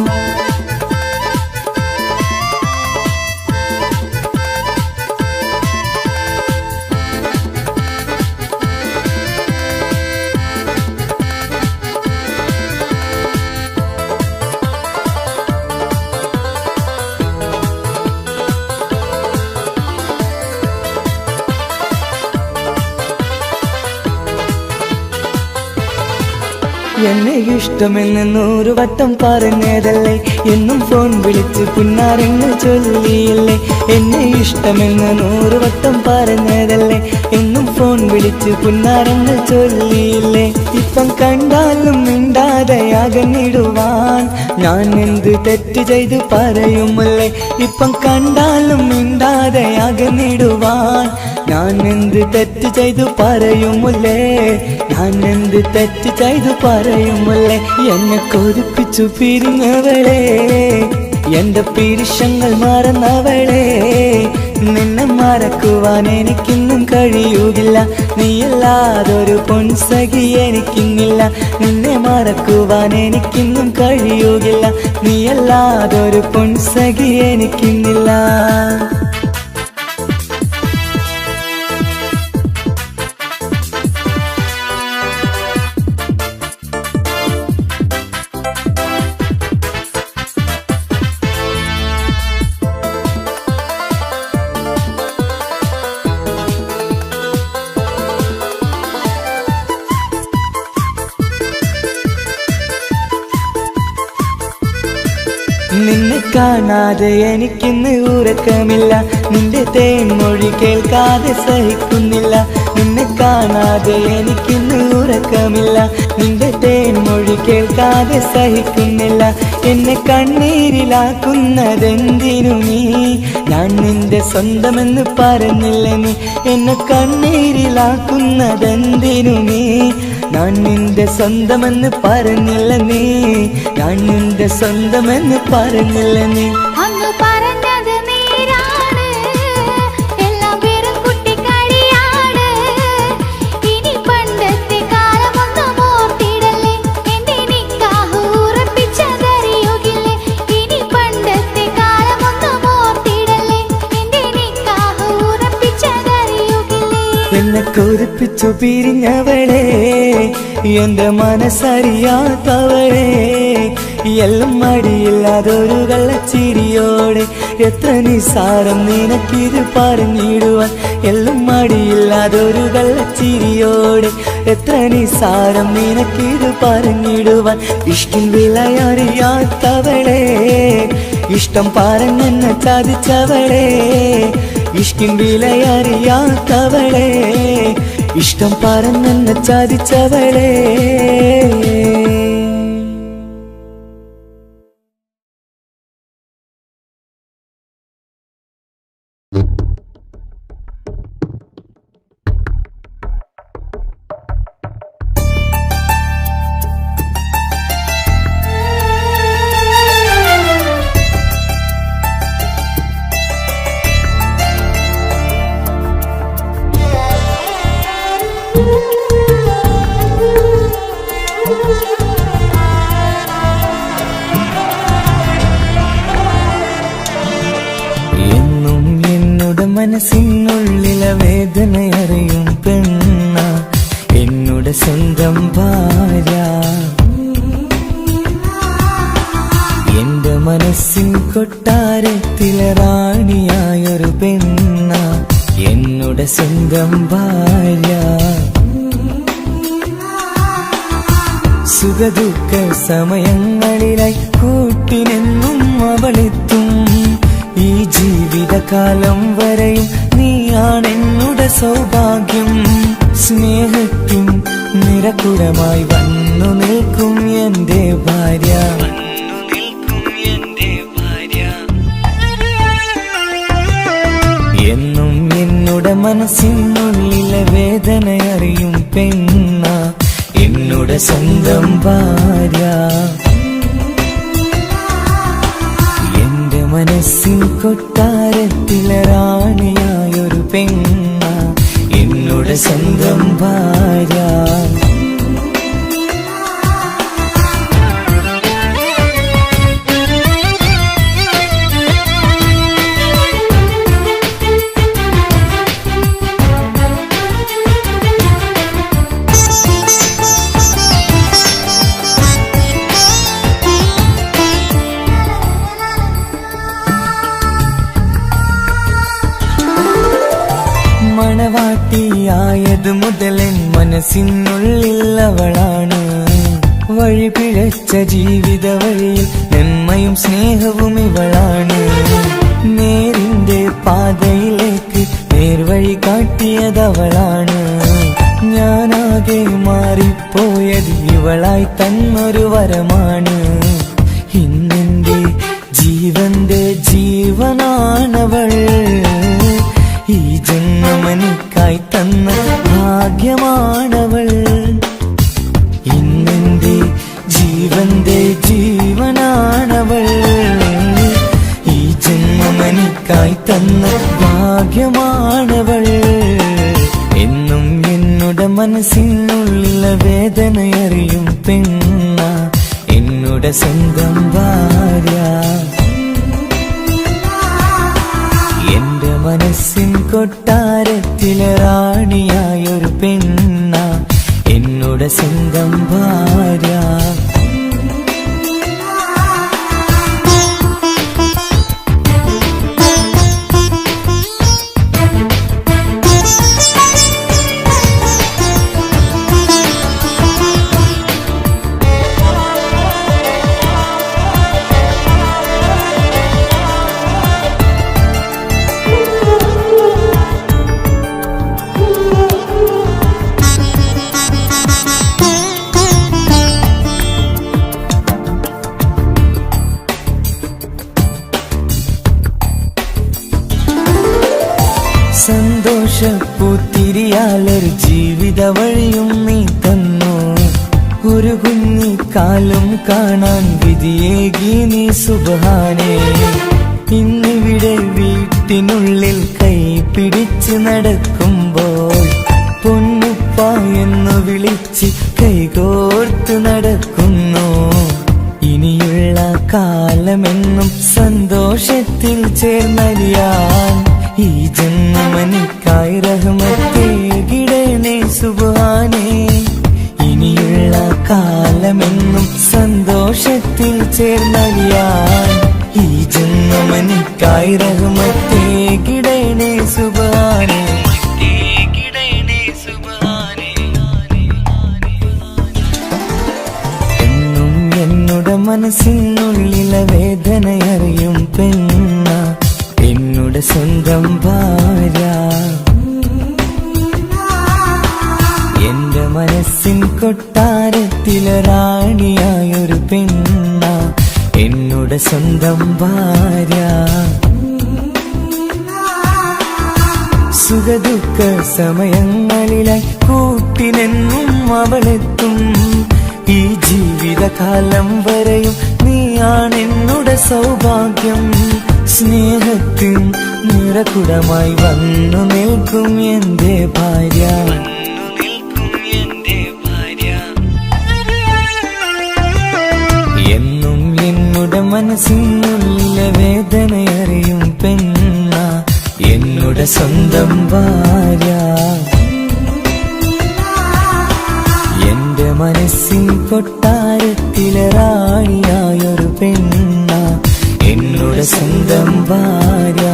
എന്നെ ഇഷ്ടമെന്ന് 100 വട്ടം പറഞ്ഞതല്ലേ എന്നും ഫോൺ വിളിച്ച് പുന്നാരങ്ങൾ ചൊല്ലിയില്ലേ എന്നെ ഇഷ്ടമെന്ന് 100 വട്ടം പറഞ്ഞതല്ലേ എന്നും ഫോൺ വിളിച്ച് പുന്നാരങ്ങൾ ചൊല്ലിയില്ലേ ഇപ്പം കണ്ടാലും മിണ്ടാതെ അകന്നിടുവാൻ ഞാൻ എന്ത് തെറ്റ് ചെയ്ത് പറയുമല്ലേ ഇപ്പം കണ്ടാലും മിണ്ടാതെ അകന്നിടുവാൻ ഞാൻ എന്ത് തെറ്റ് ചെയ്തു പറയുമല്ലേ ഞാൻ എന്ത് തെറ്റ് ചെയ്തു പറയുമല്ലേ എന്നെ കൊതിപ്പിച്ചു പിരിഞ്ഞവളെ എന്റെ പീരുഷങ്ങൾ മറന്നവളെ നിന്നെ മറക്കുവാൻ എനിക്കിന്നും കഴിയുകില്ല നീയല്ലാതൊരു പൊൻസഖി എനിക്കിന്നില്ല നിന്നെ മറക്കുവാൻ എനിക്കിന്നും കഴിയുകില്ല നീയല്ലാതൊരു പൊൻസഖി എനിക്കിന്നില്ല നിന്നെ കാണാതെ എനിക്കിന്ന് ഉറക്കമില്ല നിന്റെ തേൻമൊഴി കേൾക്കാതെ സഹിക്കുന്നില്ല നിന്നെ കാണാതെ എനിക്കിന്ന് ഉറക്കമില്ല നിന്റെ തേൻമൊഴി കേൾക്കാതെ സഹിക്കുന്നില്ല എന്നെ കണ്ണീരിലാക്കുന്നതെന്തിനു നീ ഞാൻ നിന്റെ സ്വന്തമെന്ന് പറഞ്ഞില്ല നീ എന്നെ കണ്ണീരിലാക്കുന്നതെന്തിനു നീ ഞാൻ നിന്റെ സ്വന്തമെന്ന് പറഞ്ഞില്ല നീ ഞാൻ നിന്റെ സ്വന്തമെന്ന് പറഞ്ഞില്ല നീ അന്ന് പറഞ്ഞത് നേരാണ് എല്ലാം വെറും കുട്ടിക്കളിയാണ് ഇനി പണ്ടത്തെ കാലമൊന്നും ഓർത്തിടല്ലേ എന്റെ നിക്കാഹ് ഉറപ്പിച്ചതറിയുകില്ലേ ഇനി പണ്ടത്തെ കാലമൊന്നും ഓർത്തിടല്ലേ എന്റെ നിക്കാഹ് ഉറപ്പിച്ചതറിയുകില്ലേ എന്നെ കൊതിപ്പിച്ചു പിരിഞ്ഞവളെ എന്റെ മനസ്സറിയാത്തവളെ എല്ലാം മടിയില്ലാതൊരു കള്ളച്ചിരിയോടെ എത്ര നിസാരം നിനക്കിത് പറഞ്ഞിടുവാൻ എല്ലാം മടിയില്ലാതൊരു കള്ളച്ചിരിയോടെ എത്ര നിസാരം നിനക്കിത് പറഞ്ഞിടുവാൻ ഇഷ്ടിൻ വിലയറിയാത്തവളെ ഇഷ്ടം പറഞ്ഞെന്നെ ചതിച്ചവളെ ഇഷ്ടിൻ വിലയറിയാത്തവളെ ഇഷ്ടം പറഞ്ഞെന്നെ ചതിച്ചവളെ മനസ്സിനുള്ളിലെ വേദനയറിയും പെണ്ണ എന്നുടെ സ്വന്തം ഭാര്യ എന്റെ മനസ്സിൻ കൊട്ടാരത്തിലെ റാണിയായൊരു പെണ്ണ എന്നുടെ സ്വന്തം ഭാര്യ സുഖദുഃഖ സമയങ്ങളിലായി കൂട്ടിനെന്നും അവളെത്തും ഈ ജീവിതകാലം വരെയും നീയാണെന്നുടെ സൗഭാഗ്യം സ്നേഹത്തിൻ നിറകുടമായി വന്നു നിൽക്കും എന്റെ ഭാര്യ എന്നും എന്നുടെ മനസ്സിനുള്ളിലെ വേദനയറിയും പെണ്ണ എന്നുടെ സ്വന്തം ഭാര്യ മനസ്സിൻ കൊട്ടാരത്തിലെ റാണിയായൊരു പെണ്ണ എന്നുടെ സ്വന്തം ഭാര്യ മണവാട്ടിയായത് മുതലൻ മനസ്സിനുള്ളിൽ അവളാണ് വഴി പിഴച്ച ജീവിത വഴിയിൽ നന്മയും സ്നേഹവും ഇവളാണ് നേരിന്റെ പാതയിലേക്ക് നേർവഴി കാട്ടിയതവളാണ് ഞാനാകെ മാറിപ്പോയത് ഇവളായി തന്നൊരു വരമാണ് ഇന്നെന്റെ ജീവന്റെ ജീവനാണവൾ ഈ ജന്മനിക്കായി തന്ന ഭാഗ്യമാണവൾ ഇന്നെന്റെ ജീവന്റെ ജീവനാണവൾ ഈ ജന്മനിക്കായി തന്ന ഭാഗ്യമാണവൾ എന്നും എന്നുടെ മനസ്സിനുള്ളിലെ വേദനയറിയും പെണ്ണ എന്നുടെ സ്വന്തം ഭാര്യ എന്റെ മനസ്സിൻ കൊട്ടാരത്തിലെ റാണിയായൊരു പെണ്ണ എന്നുടെ സ്വന്തം ഭാര്യ സന്തോഷപ്പൂത്തിരിയാലൊരു ജീവിത വഴിയും നീ തന്നു ഒരു കുഞ്ഞിക്കാലും കാണാൻ വിധിയേകി നീ സുബ്ഹാനേ ഇന്നിവിടെ വീട്ടിനുള്ളിൽ കൈ പിടിച്ച് നടക്കുമ്പോൾ പൊന്നുപ്പ എന്ന് വിളിച്ച് കൈകോർത്ത് നടക്കുന്നു ഇനിയുള്ള കാലമെന്നും സന്തോഷത്തിൽ ചേർന്നലിയാൻ ഈ ജന്മനിക്കായി റഹ്മത്തേകിടണേ സുബ്ഹാനേ ഇനിയുള്ള സ്വർഗത്തിൽ ചേർന്നലിയാൻ ഈ ജന്മമനിക്കായി റഹ്മത്തേ കിടേണേ സുബ്ഹാനേ. എന്നും എന്നുടെ മനസ്സിനുള്ളിലെ വേദനയറിയും പെണ്ണ എന്നുടെ സ്വന്തം ഭാര്യ. എന്റെ മനസ്സിൻ കൊട്ടാരത്തിലെ റാണിയായൊരു പെണ്ണ എന്നുടെ സ്വന്തം ഭാര്യ. സുഖദുഃഖ സമയങ്ങളിലായി കൂട്ടിനെന്നും അവളെത്തും. ഈ ജീവിതകാലം വരെയും നീയാണെന്നുടെ സൗഭാഗ്യം. സ്നേഹത്തിൻ നിറകുടമായി വന്നു നിൽക്കും എന്റെ ഭാര്യ. എന്നും എന്നുടെ മനസ്സിനുള്ളിലെ വേദനയറിയും പെണ്ണ എന്നുടെ സ്വന്തം ഭാര്യ. എന്റെ മനസ്സിൻ കൊട്ടാരത്തിലെ റാണിയായൊരു പെണ്ണ എന്നുടെ സ്വന്തം ഭാര്യ.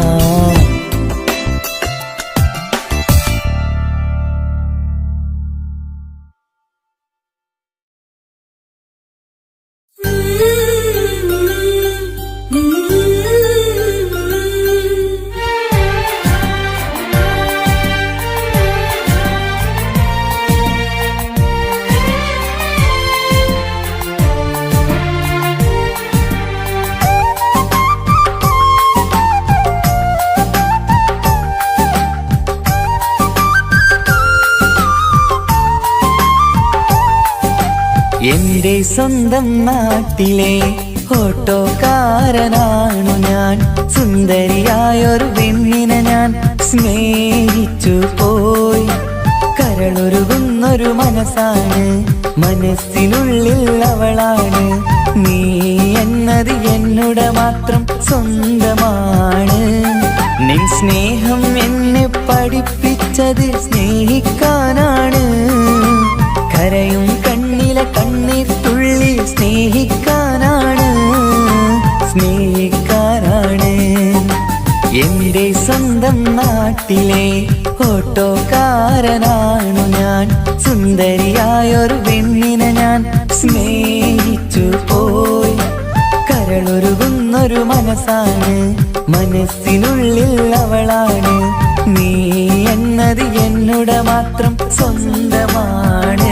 എന്റെ സ്വന്തം നാട്ടിലെ ഓട്ടോക്കാരനാണു ഞാൻ. സുന്ദരിയായൊരു പെണ്ണിനെ ഞാൻ സ്നേഹിച്ചു പോയി. കരളൊരുകുന്നൊരു മനസ്സാണ്, മനസ്സിനുള്ളിൽ അവളാണ്. നീ എന്നത് എന്നുടെ മാത്രം സ്വന്തമാണ്. നിൻ സ്നേഹം എന്നെ പഠിപ്പിച്ചത് സ്നേഹിക്കാനാണ്. കരയും കണ്ണിലെ കണ്ണീർ തുള്ളി സ്നേഹിക്കാനാണ്, സ്നേഹിക്കാനാണ്. എന്റെ സ്വന്തം നാട്ടിലെ ഓട്ടോക്കാരനാണു ഞാൻ. സുന്ദരിയായൊരു പെണ്ണിനെ ഞാൻ സ്നേഹിച്ചു പോയി. കരളൊരുകുന്നൊരു മനസ്സാണ്, മനസ്സിനുള്ളിൽ അവളാണ്. നീ എന്നത് എന്നുടെ മാത്രം സ്വന്തമാണ്.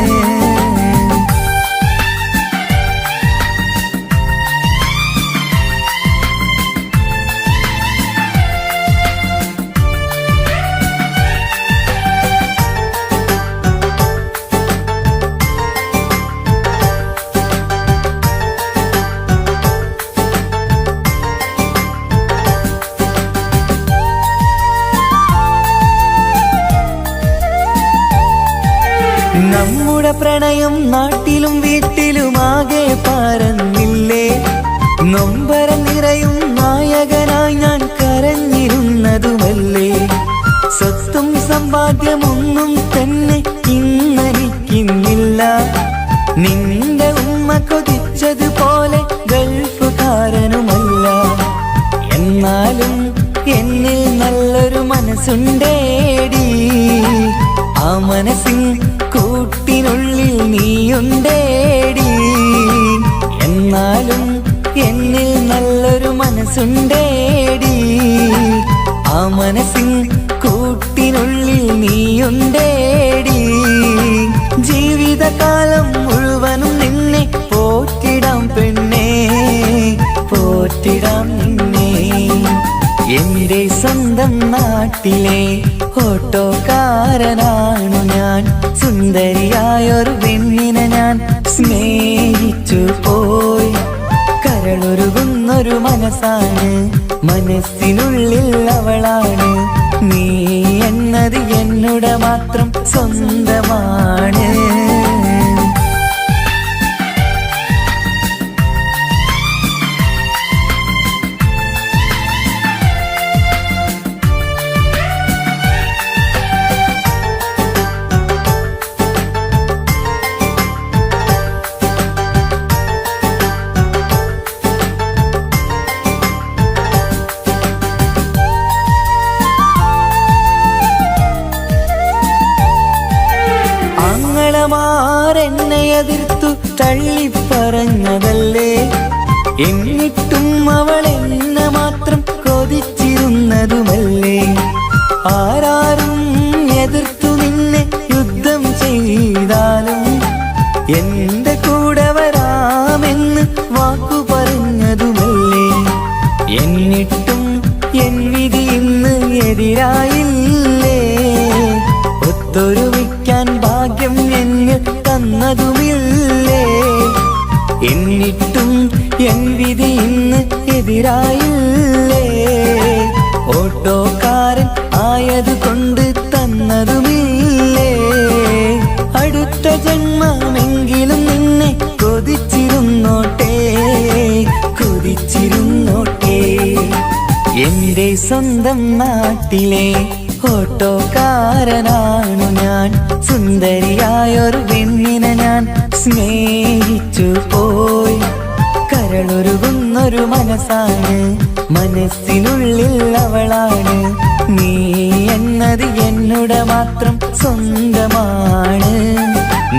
നമ്മുടെ പ്രണയം നാട്ടിലും വീട്ടിലുമാകെ പരന്നില്ലേ. നൊമ്പരം നിറയും നായകനായി ഞാൻ കരഞ്ഞിരുന്നതുമല്ലേ. സ്വത്തും സമ്പാദ്യമൊന്നും തന്നെ ഇന്നെനിക്കിന്നില്ല. നിന്റെ ഉമ്മ കൊതിച്ചതുപോലെ ഗൾഫുകാരനുമല്ല. എന്നാലും എന്നിൽ നല്ലൊരു മനസ്സുണ്ടേടി. ആ മനസ്സിൻ കൂട്ടിനുള്ളിൽ നീയുണ്ടേടി. എന്നാലും എന്നിൽ നല്ലൊരു മനസ്സുണ്ടേടി. ആ മനസ്സിൻ കൂട്ടിനുള്ളിൽ നീയുണ്ടേടി. ജീവിതകാലം മുഴുവനും നിന്നെ പോറ്റിടാം പെണ്ണേ, പോറ്റിടാം നിന്നെ. എന്റെ സ്വന്തം നാട്ടിലെ ഓട്ടോക്കാരനാണു ഞാൻ. സുന്ദരിയായൊരു പെണ്ണിനെ ഞാൻ സ്നേഹിച്ചു പോയി. കരളൊരുകുന്നൊരു മനസ്സാണ്, മനസ്സിനുള്ളിൽ അവളാണ്. നീ എന്നത് എന്നുടെ മാത്രം സ്വന്തമാണ്. തള്ളിപ്പറഞ്ഞതല്ലേ. എന്നിട്ടും അവൾ എന്നെ മാത്രം കൊതിച്ചിരുന്നതുമല്ലേ. ആരാരും എതിർത്തു നിന്നെ യുദ്ധം ചെയ്താലും എന്റെ കൂടെ വരാമെന്ന് വാക്കു പറഞ്ഞതുമല്ലേ. എന്നിട്ടും എൻ വിധി ഇന്ന് എതിരായില്ലേ. ഒത്തൊരുമിക്കാൻ ഭാഗ്യം എന്നെ തന്നതുമില്ലേ. എന്നിട്ടും എൻ വിധി ഇന്ന് എതിരായില്ലേ. ഓട്ടോക്കാരൻ ആയതുകൊണ്ട് തന്നതുമില്ലേ. അടുത്ത ജന്മമെങ്കിലും നിന്നെ കൊതിച്ചിരുന്നോട്ടെ, കൊതിച്ചിരുന്നോട്ടെ. എന്റെ സ്വന്തം നാട്ടിലെ ഓട്ടോക്കാരനാണു ഞാൻ. സുന്ദരിയായൊരു പെണ്ണിനെ ഞാൻ സ്നേഹിച്ചു പോയി. കരളൊരുകുന്നൊരു മനസ്സാണ്, മനസ്സിനുള്ളിൽ അവളാണ്. നീ എന്നത് എന്നുടെ മാത്രം സ്വന്തമാണ്.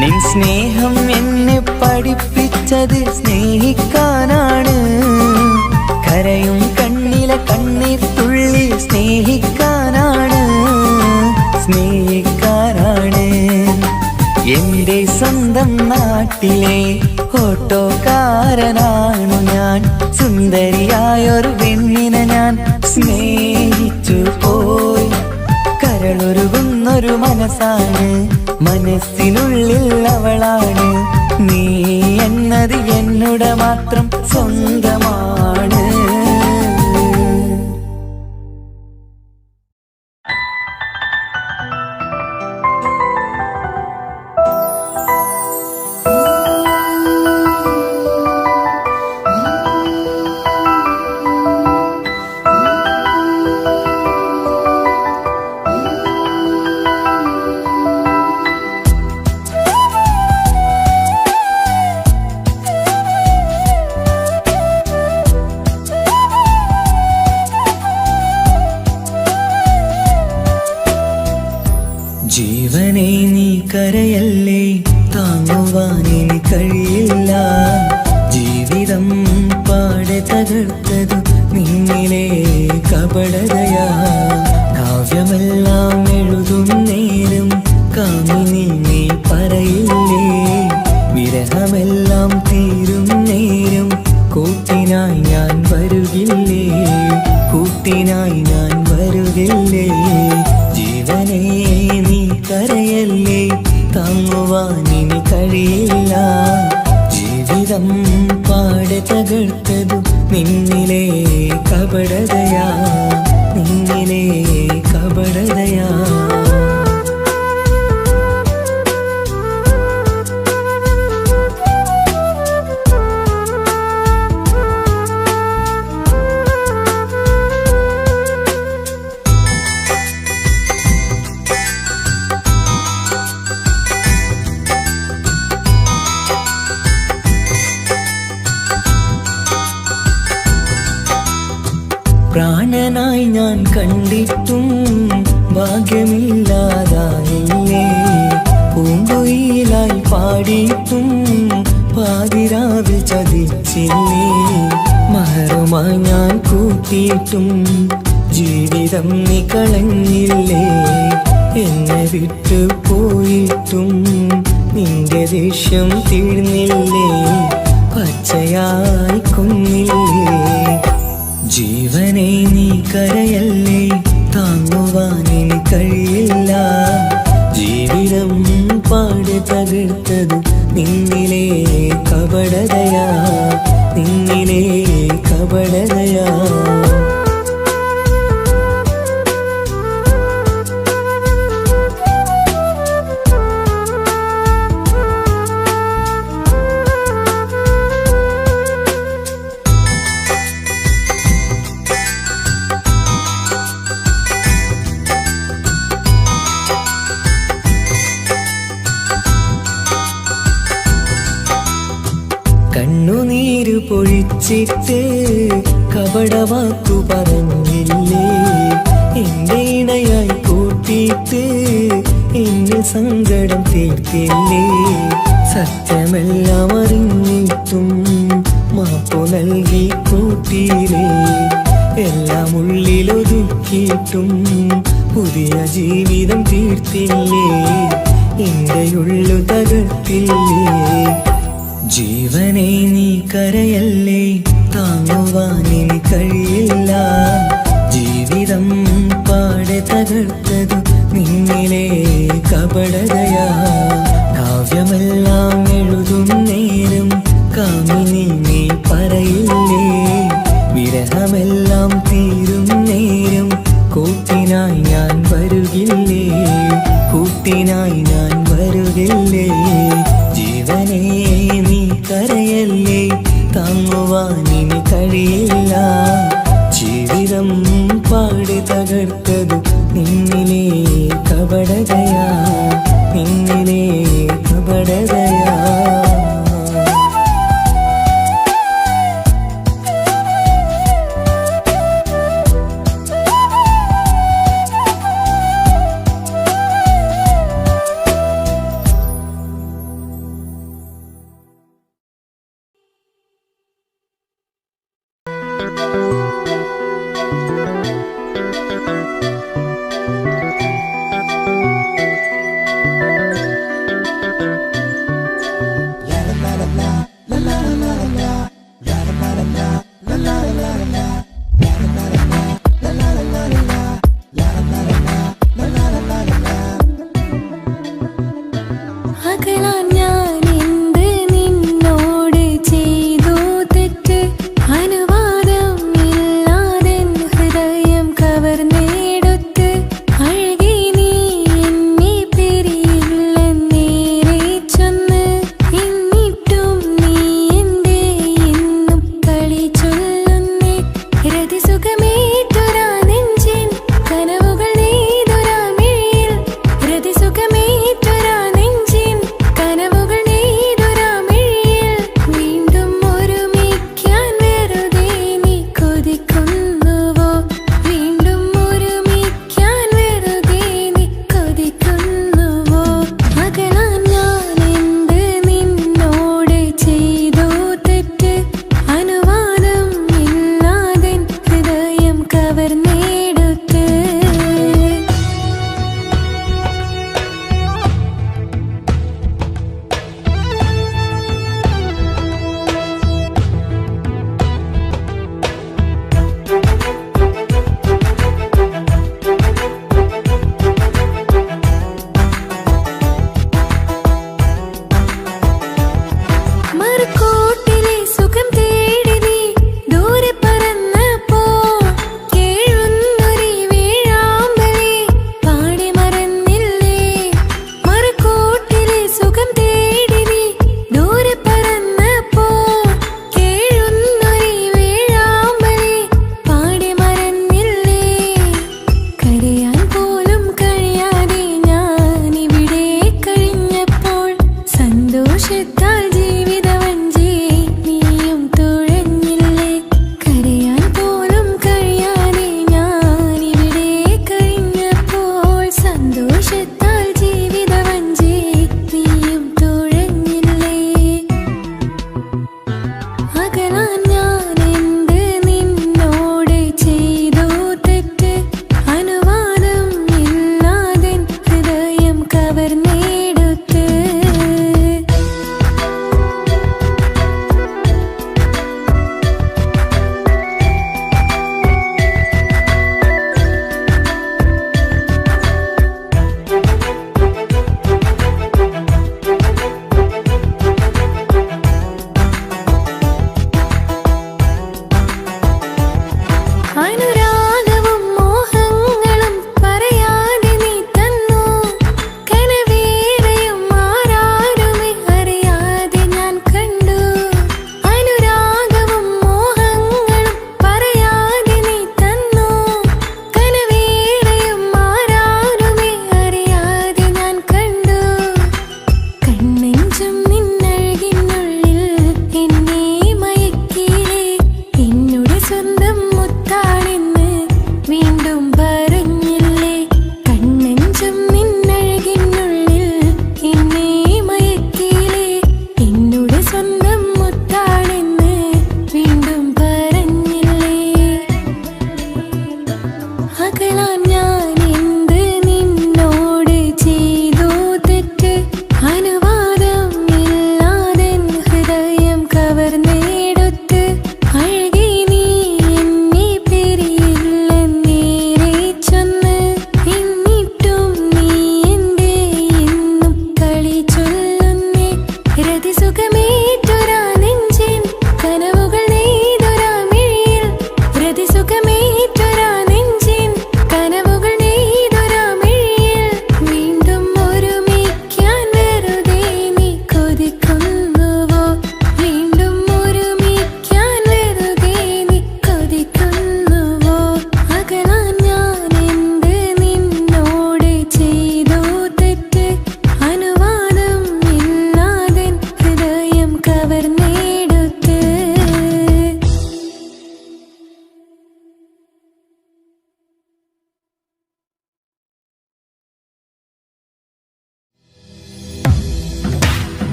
നിൻ സ്നേഹം എന്നെ പഠിപ്പിച്ചത് സ്നേഹിക്കാനാണ്. കരയും കണ്ണിലെ കണ്ണീർ തുള്ളി സ്നേഹിക്കാനാണ്, സ്നേഹിക്കാനാണ്. എന്റെ സ്വന്തം നാട്ടിലെ ഓട്ടോക്കാരനാണു ഞാൻ. സുന്ദരിയായൊരു പെണ്ണിനെ ഞാൻ സ്നേഹിച്ചു പോയി. കരളൊരുകുന്നൊരു മനസ്സാണ്, മനസ്സിനുള്ളിൽ അവളാണ്. നീ എന്നത് എന്നുടെ മാത്രം സ്വന്തമാണ്. ജീവനെ നീ കരയല്ലേ, താങ്ങുവാനിനി കഴിയില്ല. ജീവിതം പാടെ തകർത്തതു നിന്നിലെ കപടതയാ. കാവ്യമെല്ലാം എഴുതും നേരം കാമിനി നീ പറയില്ലേ. വിരഹമെല്ലാം തീരും നേരം കൂട്ടിനായി ഞാൻ വരുകില്ലേ, കൂട്ടിനായി ഞാൻ വരുകില്ലേ. ജീവനെ നീ കരയല്ലേ, താങ്ങുവാനിനി കഴിയില്ല. ജീവിതം പാടെ തകർത്തതു നിന്നിലെ കപടതയാ, നിന്നിലെ കപടതയാ. പ്രാണനായി ഞാൻ കണ്ടിട്ടും ഭാഗ്യമില്ലാതായില്ലേ. പൂങ്കുയിലായി പാടിയിട്ടും പാതിരാവിൽ ചതിച്ചില്ലേ. മഹറുമായി ഞാൻ കൂട്ടിയിട്ടും ജീവിതം നീ കളഞ്ഞില്ലേ. എന്നെ വിട്ടു പോയിട്ടും നിന്റെ ദേഷ്യം തീർന്നില്ലേ, പച്ചയായി കൊന്നില്ലേ. ജീവനെ നീ കരയല്ലേ, താങ്ങുവാനിനി കഴിയില്ല. ജീവിതം പാടെ തകർത്തത് നിന്നിലെ കപടതയാ, നിന്നിലെ കപടതയാ. കണ്ണുനീര് പൊഴിച്ചിട്ട് കപടവാക്കു പറഞ്ഞില്ലേ. എന്റെ ഇണയായി കൂട്ടിയിട്ട് എന്നെ സങ്കടം തീർത്തില്ലേ. സത്യമെല്ലാം അറിഞ്ഞിട്ടും മാപ്പു നൽകി കൂട്ടിയിലേ എല്ലാം ഉള്ളിലൊതുക്കിയിട്ടും പുതിയ ജീവിതം തീർത്തില്ലേ എന്റെ ഉള്ളു തകർത്തില്ലേ ജീവനെ നീ കരയല്ലേ താങ്ങുവാനിനി കഴിയില്ല ജീവിതം പാടെ തകർത്തതു നിന്നിലെ കപടതയാ കാവ്യമെല്ലാം എഴുതും നേരം കാമിനി നീ പറയില്ലേ വിരഹമെല്ലാം തീരും നേരം കൂട്ടിനായി ഞാൻ വരുകില്ലേ കൂട്ടിനായി ഞാൻ വരുകില്ലേ ജീവനെ നീ കരയല്ലേ താങ്ങുവാനിനി കഴിയില്ല ജീവിതം പാടി തകർത്തത് നിന്നിലെ കപടതയാ നിന്നിലെ കപടതയാ